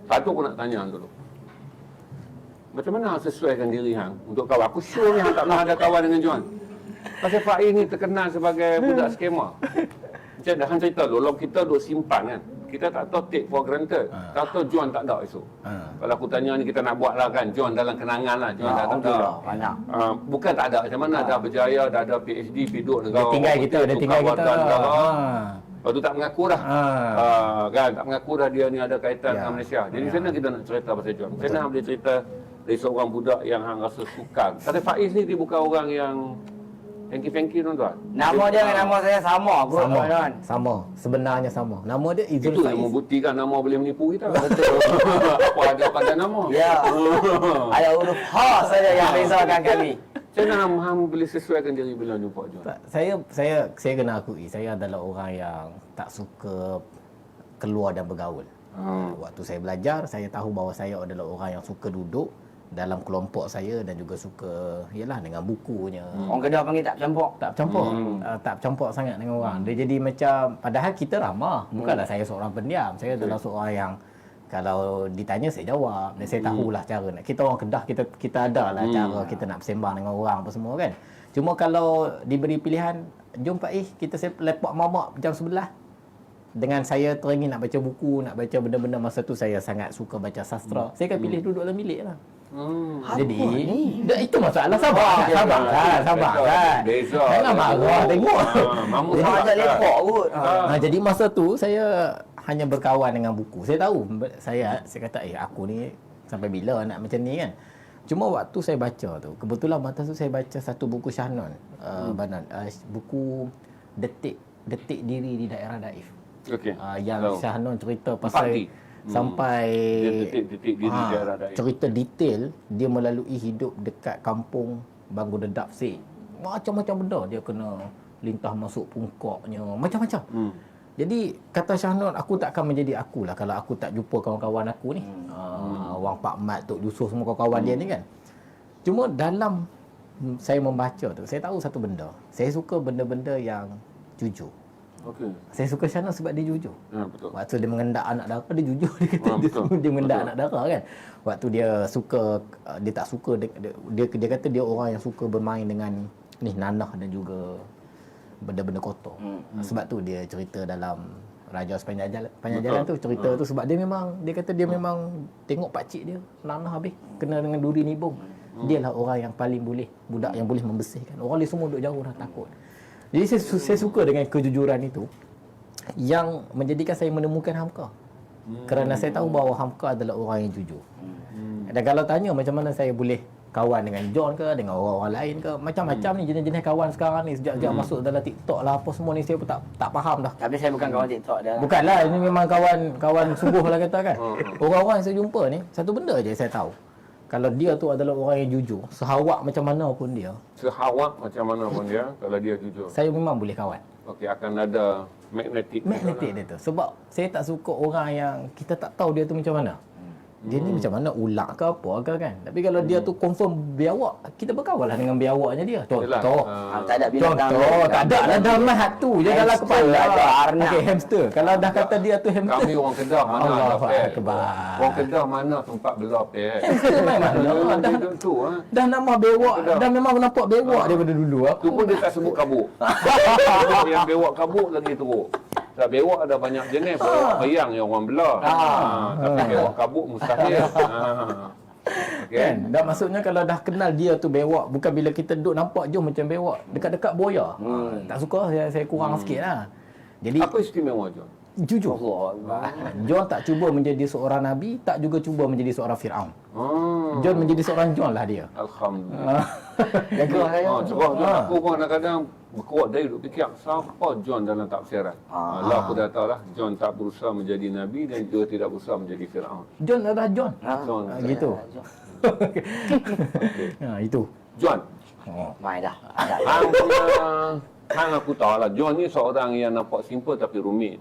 Satu aku nak tanya dulu. Macam mana hang sesuaikan diri hang untuk kawan? Aku sure ni hang tak pernah ada kawan dengan John. Pasal Faiz ni terkenal sebagai budak skema. Macam dah hang cerita dulu, kita duk simpan kan. Kita tak tahu take for granted. Tak tahu John tak ada esok. Kalau aku tanya ni kita nak buat lah kan. John dalam kenangan lah. John dah tak ada. Banyak. Bukan tak ada. Macam mana dah berjaya, dah ada PhD, pergi duduk negara. Dia tinggal kita, dia tinggal kita. Lepas tu tak mengaku dah. Kan, tak mengaku dah dia ni ada kaitan dengan Malaysia. Jadi macam mana kita nak cerita pasal John? Macam mana hang boleh cerita dari seorang budak yang hang rasa sukan? Kata Faiz ni dia bukan orang yang Fengki-fengki tuan-tuan. Nama dia dengan nama saya sama, bro. Sama. Sebenarnya sama. Nama dia Izul Itu Faiz. yang membuktikan nama boleh menipu kita. Betul. Apa ada pada nama? Ya. Ada huruf H saja yang bezakan kami. Macam mana hang boleh sesuaikan diri bila jumpa John? Saya kena akui, saya adalah orang yang tak suka keluar dan bergaul. Waktu saya belajar, saya tahu bahawa saya adalah orang yang suka duduk dalam kelompok saya dan juga suka dengan bukunya. Orang Kedah panggil tak campur. Tak bercampur. Tak bercampur sangat dengan orang. Dia jadi macam, padahal kita ramah. Bukanlah saya seorang pendiam. Saya adalah seorang yang kalau ditanya saya jawab. Dan saya tahulah cara nak. Kita orang Kedah, kita ada lah cara kita nak bersembang dengan orang apa semua kan. Cuma kalau diberi pilihan, jom Faiz kita lepak mamak jam 11. Dengan saya teringin nak baca buku, nak baca benda-benda, masa tu saya sangat suka baca sastra. Saya akan pilih duduk dalam bilik lah. Jadi itu masalah. Sabar kan. Jangan marah tengok. Mamu Dia ajak lepak kot. Jadi masa tu saya hanya berkawan dengan buku. Saya tahu saya kata aku ni sampai bila nak macam ni kan. Cuma waktu saya baca tu, kebetulan masa tu saya baca satu buku Syahnon, buku Detik Diri di Daerah Daif. Yang Syahnon cerita pasal sampai detik diri daerah Daif. Cerita detail dia melalui hidup dekat kampung Banggu Dedap Sik. Macam-macam benda dia kena lintah masuk pungkaknya, macam-macam. Jadi kata Syahnon, aku tak akan menjadi akulah kalau aku tak jumpa kawan-kawan aku ni. Wang Pak Mat, Tok Yusof, semua kawan-kawan dia ni kan. Cuma dalam saya membaca tu, saya tahu satu benda. Saya suka benda-benda yang jujur. Saya suka Syahnon sebab dia jujur. Betul. Waktu dia mengendak anak dara, dia jujur. Dia kata dia mengendak anak dara kan. Waktu dia suka, dia tak suka, dia kata dia orang yang suka bermain dengan nanah dan juga benda-benda kotor. Sebab tu dia cerita dalam Raja Sepanjang Jalan tu, cerita tu sebab dia kata dia memang tengok pakcik dia nanah habis kena dengan duri nibung. Dialah orang yang paling budak yang boleh membersihkan. Orang lain semua duduk jauh dah takut. Jadi saya suka dengan kejujuran itu yang menjadikan saya menemukan Hamka. Kerana saya tahu bahawa Hamka adalah orang yang jujur. Dan kalau tanya macam mana saya boleh kawan dengan John ke, dengan orang-orang lain ke, macam-macam ni jenis-jenis kawan sekarang ni. Sejak masuk dalam TikTok lah apa semua ni, saya pun tak faham dah. Tapi saya bukan kawan TikTok dah. Bukanlah, ini memang kawan sungguh lah kata kan. Orang-orang yang saya jumpa ni, satu benda je saya tahu. Kalau dia tu adalah orang yang jujur, sehawak macam mana pun dia. Kalau dia jujur, saya memang boleh kawan. Akan ada magnetik dia tu. Sebab saya tak suka orang yang kita tak tahu dia tu macam mana. Dia ni macam mana, ulak ke apa ke kan. Tapi kalau dia tu confirm biawak, kita berkawan lah dengan biawaknya dia. Contoh. Tak ada binatang. Tak ada lah dalam hatu je dalam kepala. Okey, hamster. Kalau dah kata dia tu hamster. Kami orang Kedah mana ada pet. Orang Kedah mana tempat belah pet. Hamster main mana. Dah nama bewak. Dah memang nampak bewak daripada dulu. Tu pun dia tak sebut kabuk. Yang bewak kabuk lagi teruk. Tak, bewak ada banyak jenis. Bewak bayang yang orang belah. Tapi bewak kabuk mustahil. Kan? Dan maksudnya kalau dah kenal dia tu bewak, bukan bila kita duduk nampak jom macam bewak. Dekat-dekat boya. Tak suka, saya kurang sikit lah. Jadi, apa istimewa John? Jujur. John tak cuba menjadi seorang Nabi, tak juga cuba menjadi seorang Fir'aun. John menjadi seorang John lah dia. Alhamdulillah. Jaga saya. Sebab aku pun kadang-kadang berkuat dari duk fikir siapa John dalam tafsiran. Lah aku dah tahu lah, John tak berusaha menjadi Nabi dan juga tidak berusaha menjadi Fir'aun. John adalah John. Gitu. Itu. John. Mai dah. Hang aku tahu lah, John ni seorang yang nampak simple tapi rumit.